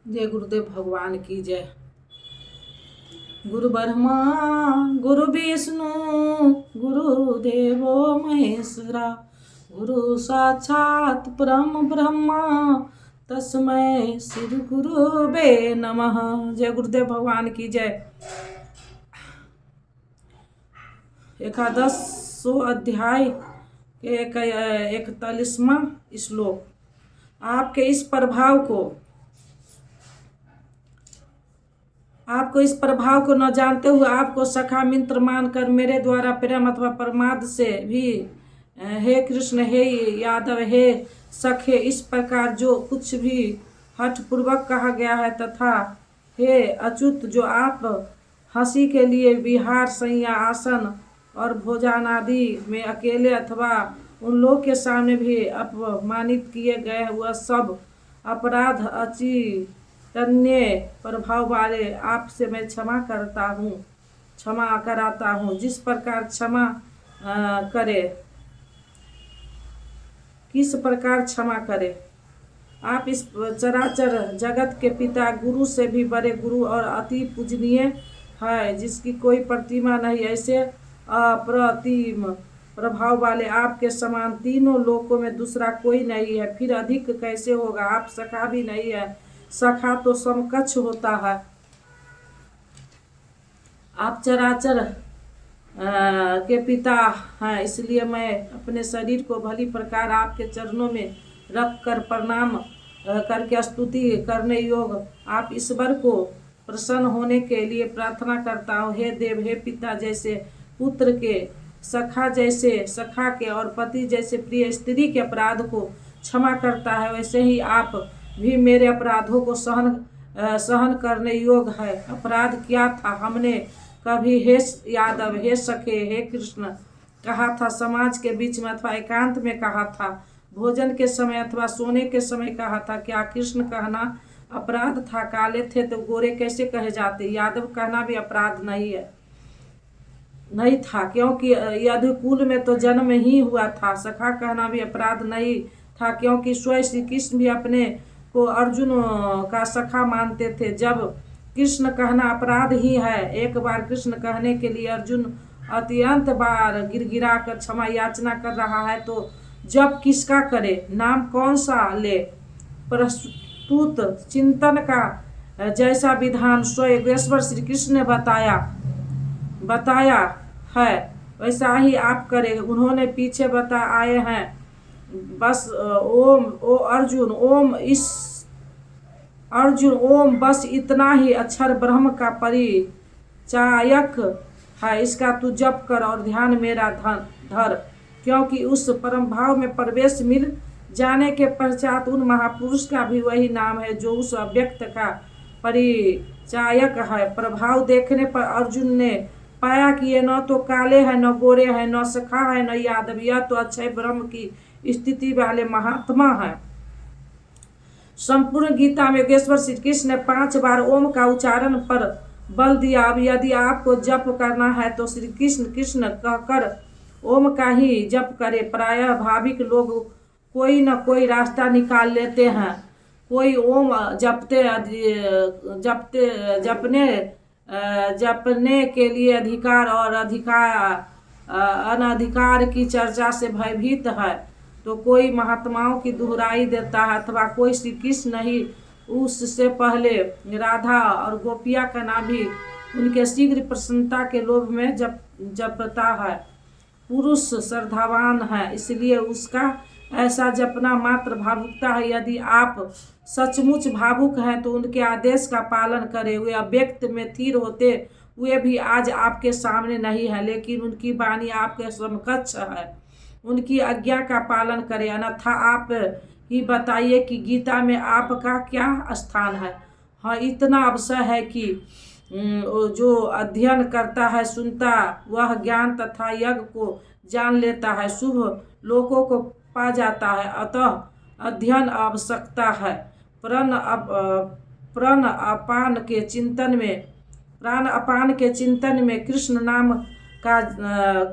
जय गुरुदेव भगवान की जय। गुरु ब्रह्मा गुरु विष्णु गुरुदेवो महेश्वरा, गुरु साक्षात परम ब्रह्मा तस्मै श्री गुरुवे नमः। जय गुरुदेव भगवान की जय। एकादशो अध्याय के 41वां श्लोक। आपको इस प्रभाव को न जानते हुए आपको सखा मित्र मानकर मेरे द्वारा प्रेम अथवा प्रमाद से भी हे कृष्ण, हे यादव, हे सखे, इस प्रकार जो कुछ भी हठ पूर्वक कहा गया है, तथा हे अच्युत, जो आप हंसी के लिए विहार, शय्या, आसन और भोजन आदि में अकेले अथवा उन लोग के सामने भी अपमानित किए गए, वह सब अपराध अचिंतनीय प्रभाव वाले आपसे मैं क्षमा कराता हूँ। जिस प्रकार किस प्रकार क्षमा करे। आप इस चराचर जगत के पिता, गुरु से भी बड़े गुरु और अति पूजनीय है, जिसकी कोई प्रतिमा नहीं। ऐसे अप्रतिम प्रभाव वाले आपके समान तीनों लोकों में दूसरा कोई नहीं है, फिर अधिक कैसे होगा। आप सखा भी नहीं है, सखा तो समकक्ष होता है। आप चराचर के पिता हैं, इसलिए मैं अपने शरीर को भली प्रकार आपके चरणों में रख कर प्रणाम करके स्तुति करने योग आप ईश्वर को प्रसन्न होने के लिए प्रार्थना करता हूँ। हे देव, हे पिता, जैसे पुत्र के, सखा के और पति जैसे प्रिय स्त्री के अपराध को क्षमा करता है, वैसे ही आप भी मेरे अपराधों को सहन करने योग्य है। अपराध क्या था? हमने कभी हे यादव, हे सखे, हे कृष्ण कहा था, समाज के बीच में अथवा एकांत में कहा था, भोजन के समय अथवा सोने के समय कहा था। क्या कृष्ण कहना अपराध था? काले थे तो गोरे कैसे कहे जाते? यादव कहना भी अपराध नहीं था, क्योंकि यदुकुल में तो जन्म ही हुआ था। सखा कहना भी अपराध नहीं था, क्योंकि स्वयं श्री कृष्ण भी अपने को अर्जुन का सखा मानते थे। जब कृष्ण कहना अपराध ही है, एक बार कृष्ण कहने के लिए अर्जुन अत्यंत बार गिड़गिड़ा कर क्षमा याचना कर रहा है, तो जब किसका करे, नाम कौन सा ले? प्रस्तुत चिंतन का जैसा विधान स्वयं ईश्वर श्री कृष्ण ने बताया है, वैसा ही आप करें। उन्होंने पीछे आए हैं। बस अर्जुन ओम बस इतना ही अक्षर ब्रह्म का परिचायक है, इसका तू जप कर और ध्यान मेरा धर, क्योंकि उस परम भाव में प्रवेश मिल जाने के पश्चात उन महापुरुष का भी वही नाम है जो उस अव्यक्त का परिचायक है। प्रभाव देखने पर अर्जुन ने पाया कि ये न तो काले हैं, न गोरे हैं, न सखा है, न यादव, यह तो अक्षय ब्रह्म की स्थिति वाले महात्मा है। संपूर्ण गीता में योगेश्वर श्री कृष्ण ने 5 बार ओम का उच्चारण पर बल दिया। अब यदि आपको जप करना है तो श्री कृष्ण कृष्ण कहकर ओम का ही जप करे। प्रायः भाविक लोग कोई न कोई रास्ता निकाल लेते हैं। कोई ओम जपने के लिए अधिकार और अनधिकार की चर्चा से भयभीत है, तो कोई महात्माओं की दुहराई देता है, अथवा कोई श्री कृष्ण ही उससे पहले राधा और गोपिया का नाम भी उनके शीघ्र प्रसन्नता के लोभ में जपता है। पुरुष श्रद्धावान है, इसलिए उसका ऐसा जपना मात्र भावुकता है। यदि आप सचमुच भावुक हैं तो उनके आदेश का पालन करें। वे अव्यक्त में स्थिर होते हुए भी आज आपके सामने नहीं है, लेकिन उनकी वाणी आपके समकक्ष है। उनकी आज्ञा का पालन करें, अन्यथा आप ही बताइए कि गीता में आपका क्या स्थान है। हाँ, इतना अवश्य है कि जो अध्ययन करता है, सुनता, वह ज्ञान तथा यज्ञ को जान लेता है, शुभ लोकों को पा जाता है। अतः अध्ययन आवश्यकता है। प्राण अपान के चिंतन में कृष्ण नाम का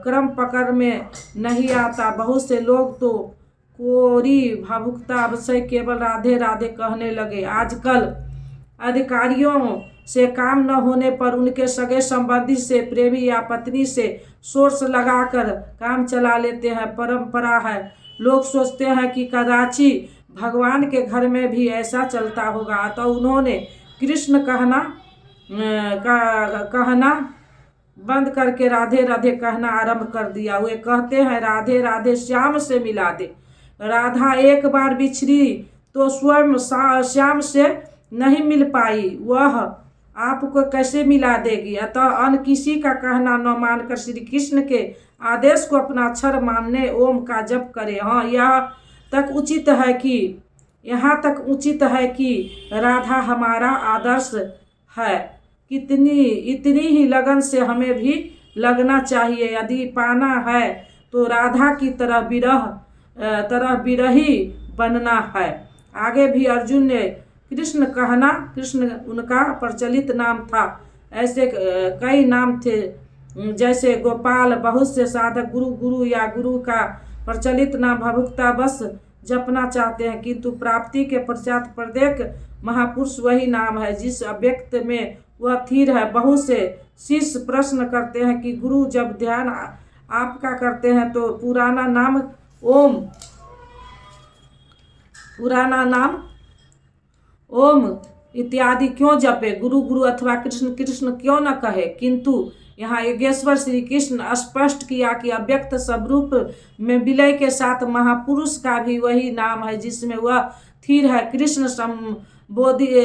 क्रम पकड़ में नहीं आता। बहुत से लोग तो कोरी भावुकता अवश्य केवल राधे राधे कहने लगे। आजकल अधिकारियों से काम न होने पर उनके सगे संबंधी से, प्रेमी या पत्नी से सोर्स लगाकर काम चला लेते हैं। परंपरा है, लोग सोचते हैं कि कदाची भगवान के घर में भी ऐसा चलता होगा, तो उन्होंने कृष्ण कहना बंद करके राधे राधे कहना आरंभ कर दिया। वे कहते हैं राधे राधे श्याम से मिला दे। राधा एक बार बिछड़ी तो स्वयं श्याम से नहीं मिल पाई, वह आपको कैसे मिला देगी। अतः अन्य किसी का कहना न मानकर श्री कृष्ण के आदेश को अपना अक्षर मानने ओम का जप करें। हाँ, यहाँ तक उचित है कि राधा हमारा आदर्श है। इतनी ही लगन से हमें भी लगना चाहिए। यदि पाना है तो राधा की तरह विरही बनना है। आगे भी अर्जुन ने कृष्ण उनका प्रचलित नाम था। ऐसे कई नाम थे, जैसे गोपाल। बहुत से साधक गुरु या गुरु का प्रचलित नाम भभुक्ता बस जपना चाहते हैं, किंतु प्राप्ति के पश्चात प्रत्येक महापुरुष वही नाम है जिस अव्यक्त में वह स्थिर है। बहुत से शिष्य प्रश्न करते हैं कि गुरु जब ध्यान आपका करते हैं तो पुराना नाम ओम इत्यादि क्यों जपे, गुरु अथवा कृष्ण कृष्ण क्यों न कहे। किंतु यहाँ योगेश्वर श्री कृष्ण स्पष्ट किया कि अव्यक्त स्वरूप में विलय के साथ महापुरुष का भी वही नाम है जिसमें वह स्थिर है। कृष्ण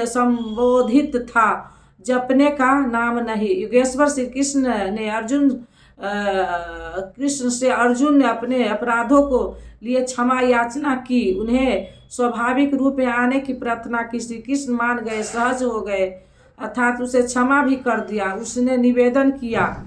संबोधित था, जपने का नाम नहीं। योगेश्वर श्री कृष्ण से अर्जुन ने अपने अपराधों को लिए क्षमा याचना की, उन्हें स्वाभाविक रूप में आने की प्रार्थना की। श्री कृष्ण मान गए, सहज हो गए, अर्थात उसे क्षमा भी कर दिया। उसने निवेदन किया,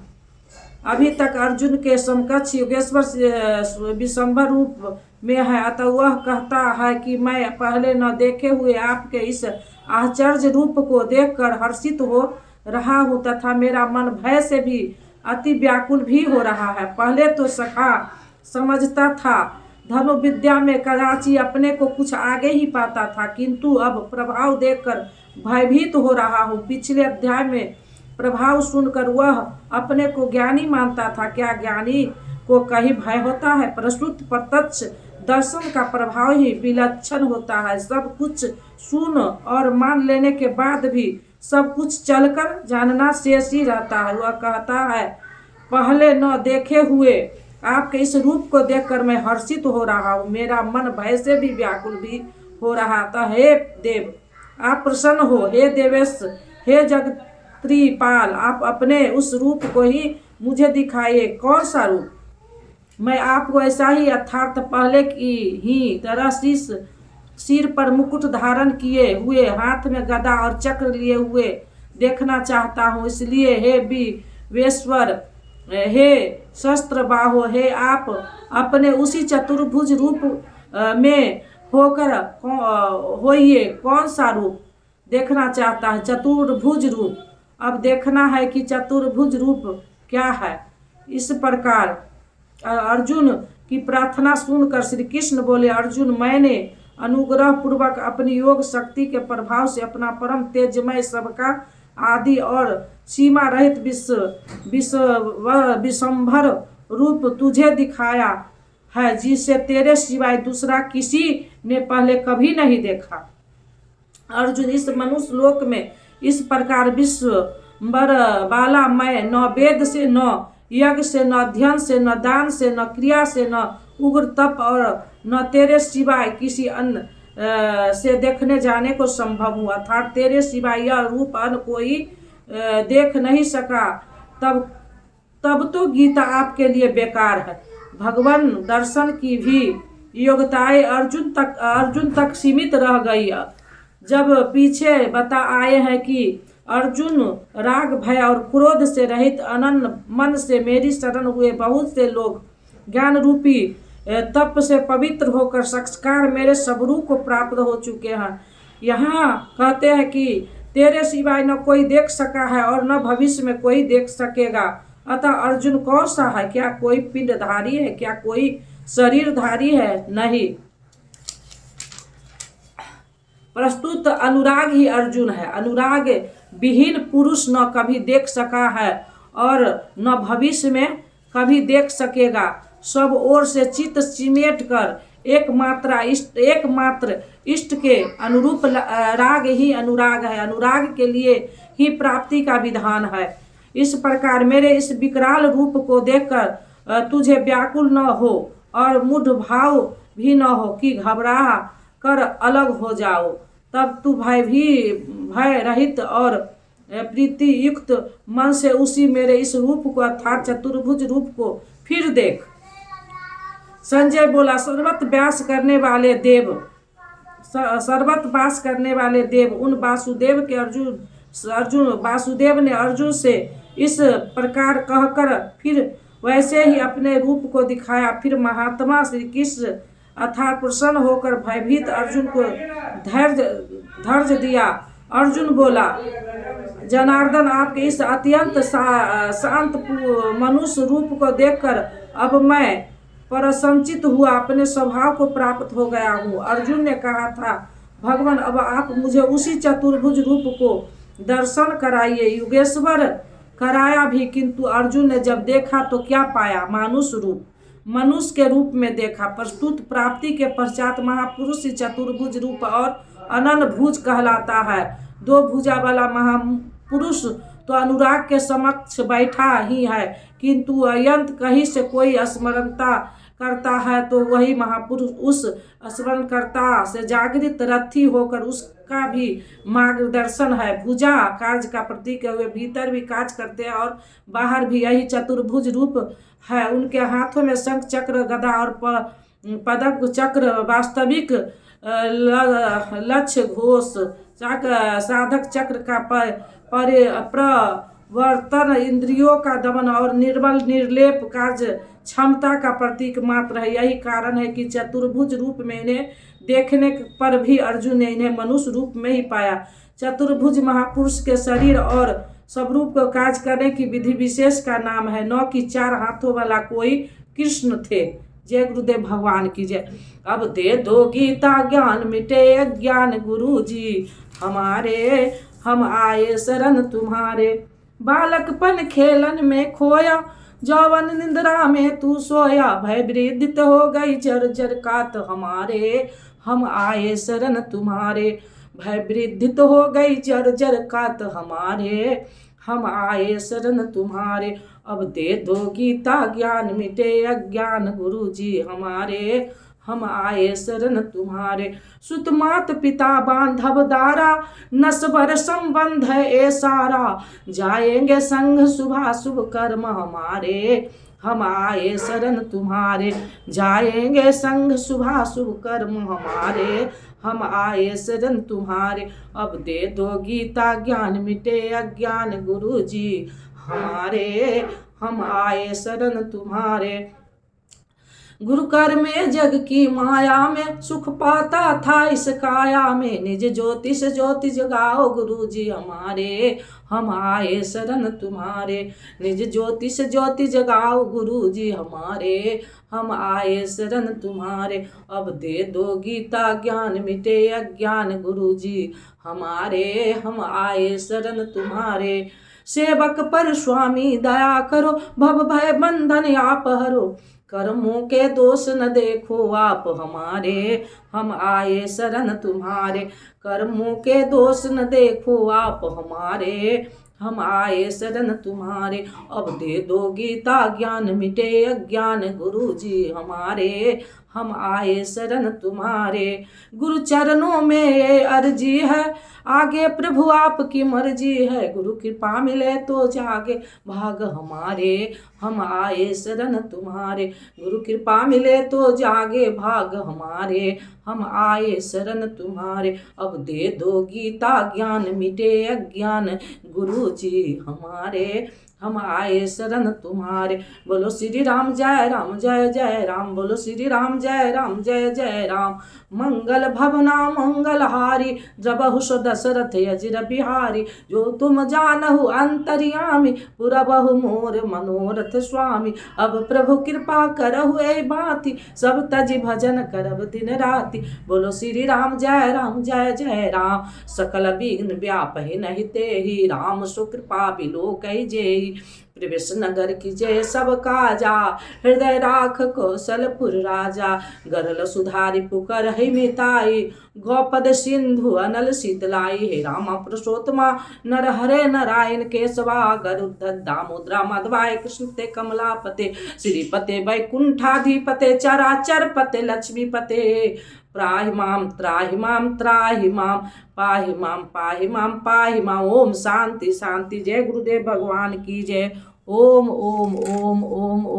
अभी तक अर्जुन के समकक्ष योगेश्वर विशंभर रूप में है, अतः वह कहता है कि मैं पहले न देखे हुए आपके इस आश्चर्य रूप को देखकर हर्षित हो रहा हूँ, तथा मेरा मन भय से भी अति व्याकुल भी हो रहा है। पहले तो सखा समझता था, धनुर्विद्या में कदाची अपने को कुछ आगे ही पाता था, किंतु अब प्रभाव देखकर भयभीत हो रहा हूँ। पिछले अध्याय में प्रभाव सुनकर वह अपने को ज्ञानी मानता था। क्या ज्ञानी को कहीं भय होता है? प्रस्तुत प्रत्यक्ष दर्शन का प्रभाव ही विलक्षण होता है। सब कुछ सुन और मान लेने के बाद भी सब कुछ चलकर जानना शेष ही रहता है। वह कहता है, पहले न देखे हुए आपके इस रूप को देखकर मैं हर्षित हो रहा हूँ, मेरा मन भय से भी व्याकुल भी हो रहा था। हे देव, आप प्रसन्न हो। हे देवेश, हे जगत्रीपाल, आप अपने उस रूप को ही मुझे दिखाइए। कौन सा रूप? मैं आपको ऐसा ही यथार्थ पहले की ही तरह सिर पर मुकुट धारण किए हुए, हाथ में गदा और चक्र लिए हुए देखना चाहता हूँ। इसलिए हे विश्वेश्वर, हे शस्त्र बाहो, हे आप अपने उसी चतुर्भुज रूप में होकर होइए। कौन सा रूप देखना चाहता है? चतुर्भुज रूप। अब देखना है कि चतुर्भुज रूप क्या है। इस प्रकार अर्जुन की प्रार्थना सुनकर श्री कृष्ण बोले, अर्जुन, मैंने अनुग्रह पूर्वक अपनी योग शक्ति के प्रभाव से अपना परम तेजमय, सबका आदि और सीमा रहित विशंभर रूप तुझे दिखाया है, जिसे तेरे सिवाय दूसरा किसी ने पहले कभी नहीं देखा। अर्जुन, इस मनुष्य लोक में इस प्रकार विश्वंभर वाला मैं न वेद से, न यज्ञ से, न अध्ययन से, न दान से, न क्रिया से, न उग्र तप और न तेरे सिवाय किसी अन्य से देखने जाने को संभव हुआ। अर्थात तेरे सिवाय यह रूप अन्य कोई देख नहीं सका। तब तो गीता आपके लिए बेकार है। भगवान दर्शन की भी योग्यताएं अर्जुन तक सीमित रह गई। जब पीछे बता आए हैं कि अर्जुन राग, भय और क्रोध से रहित अनन्य मन से मेरी शरण हुए बहुत से लोग ज्ञान रूपी तप से पवित्र होकर संस्कार मेरे स्वरूप को प्राप्त हो चुके हैं। यहाँ कहते हैं कि तेरे सिवाय न कोई देख सका है और न भविष्य में कोई देख सकेगा। अतः अर्जुन कौन सा है? क्या कोई पिंडधारी है? क्या कोई शरीरधारी है? नहीं। प्रस्तुत अनुराग ही अर्जुन है। अनुराग विहीन पुरुष न कभी देख सका है और न भविष्य में कभी देख सकेगा। सब ओर से चित्त सिमेट कर एकमात्र इष्ट के अनुरूप राग ही अनुराग है। अनुराग के लिए ही प्राप्ति का विधान है। इस प्रकार मेरे इस विकराल रूप को देखकर तुझे व्याकुल न हो और मूढ़ भाव भी न हो कि घबरा कर अलग हो जाओ। तब तू भय रहित और प्रीति युक्त मन से उसी मेरे इस रूप को अर्थात चतुर्भुज रूप को फिर देख। संजय बोला, सर्वत व्यास करने वाले देव उन वासुदेव के अर्जुन वासुदेव ने अर्जुन से इस प्रकार कहकर फिर वैसे ही अपने रूप को दिखाया। फिर महात्मा श्री कृष्ण अर्थात प्रसन्न होकर भयभीत अर्जुन को धैर्य दिया। अर्जुन बोला, जनार्दन, आपके इस अत्यंत शांत मनुष्य रूप को देखकर अब मैं प्रसन्नचित हुआ, अपने स्वभाव को प्राप्त हो गया हूँ। अर्जुन ने कहा था, भगवान अब आप मुझे उसी चतुर्भुज रूप को दर्शन कराइए। युगेश्वर कराया भी, किंतु अर्जुन ने जब देखा तो क्या पाया? मनुष्य के रूप में देखा। प्रस्तुत प्राप्ति के पश्चात महापुरुष चतुर्भुज रूप और अनन भुज कहलाता है। दो भुजा वाला महापुरुष तो अनुराग के समक्ष बैठा ही है, किंतु अयंत कहीं से कोई स्मरणता करता है तो वही महापुरुष उस स्मरणकर्ता से जागृत रथी होकर उसका भी मार्गदर्शन है। भुजा कार्य का प्रतीक है, वे भीतर भी कार्य करते हैं और बाहर भी, यही चतुर्भुज रूप है। उनके हाथों में शंख चक्र गदा और पदक चक्र वास्तविक लक्ष्य घोष साधक चक्र का प्रवर्तन, इंद्रियों का दमन और निर्मल निर्लेप कार्य क्षमता का प्रतीक मात्र है। यही कारण है कि चतुर्भुज रूप में इन्हें देखने पर भी अर्जुन ने इन्हें मनुष्य रूप में ही पाया। चतुर्भुज महापुरुष के शरीर और स्वरूप को कार्य करने की विधि विशेष का नाम है, न कि चार हाथों वाला कोई कृष्ण थे। जय गुरुदेव भगवान की जय। अब दे दो गीता ज्ञान मिटे अज्ञान, गुरु जी हमारे हम आए शरण तुम्हारे। बालकपन खेलन में खोया, जौवन निंद्रा में तू सोया। भय वृद्धित हो गई जर्जर कात हमारे, हम आए शरण तुम्हारे। भय वृद्धित हो गई जर्जर कात हमारे, हम आए शरण तुम्हारे। अब दे दो गीता ज्ञान मिटे अज्ञान, गुरु जी हमारे हम आए शरण तुम्हारे। सुत मात पिता बांधव दारा, नस्बर संबंध है ए सारा। जाएंगे संग शुभा शुभ कर्म हमारे, हम आए शरण तुम्हारे। जाएंगे संग शुभा शुभ कर्म हमारे, हम आए शरण तुम्हारे। अब दे दो गीता ज्ञान मिटे अज्ञान, गुरु जी हमारे हम आए शरण तुम्हारे। गुरु कर में जग की माया में, सुख पाता था इस काया में। निज ज्योतिष ज्योति जगाओ गुरु जी हमारे, हम आए शरण तुम्हारे। निज ज्योतिष ज्योति जगाओ गुरु जी हमारे, हम आए शरण तुम्हारे। अब दे दो गीता ज्ञान मिटे अज्ञान, गुरु जी हमारे हम आए शरण तुम्हारे। सेवक पर स्वामी दया करो, भव भय बंधन आप हरो। कर्मों के दोष न देखो आप हमारे, हम आए शरण तुम्हारे। कर्मों के दोष न देखो आप हमारे, हम आए शरण तुम्हारे। अब दे दो गीता ज्ञान मिटे अज्ञान, गुरु जी हमारे हम आए शरण तुम्हारे। गुरु चरणों में ये अर्जी है, आगे प्रभु आपकी मर्जी है। गुरु कृपा मिले तो जागे भाग हमारे, हम आए शरण तुम्हारे। गुरु कृपा मिले तो जागे भाग हमारे, हम आए शरण तुम्हारे। अब दे दो गीता ज्ञान मिटे अज्ञान, गुरु जी हमारे हम आए शरण तुम्हारे। बोलो श्री राम जय जय राम, बोलो श्री राम जय जय राम। मंगल भवना मंगलहारी, द्रबहु सो दशरथ अजिर बिहारी। जो तुम जानहु अंतर्यामी, पुरबहु मोर मनोरथ स्वामी। अब प्रभु कृपा करहु ए बाती, सब तज भजन करब दिन राति। बोलो श्री राम जय जय राम। सकल विघ्न व्यापहि नहीं तेहि, राम सो कृपा बिलो कहि जेहि। प्रवेश नगर की जय सब काजा, हृदय राख कौशलपुर राजा। गरल सुधारि पुकर है मिताई, गौपद सिंधु अनल शीतलाई। हे रामा पुरुषोत्तमा नर हरे नारायण केशवा, गरुड़ दामोदरा माधवाय कृष्ण ते कमलापते। श्रीपते वैकुंठाधिपते, चराचर पते लक्ष्मीपते। त्राहि माम त्राहि माम त्राहि माम, पाहि माम पाहि माम पाहि माम। ओम शांति शांति। जय गुरुदेव भगवान की जय। ओम ओम ओम ओम ओम।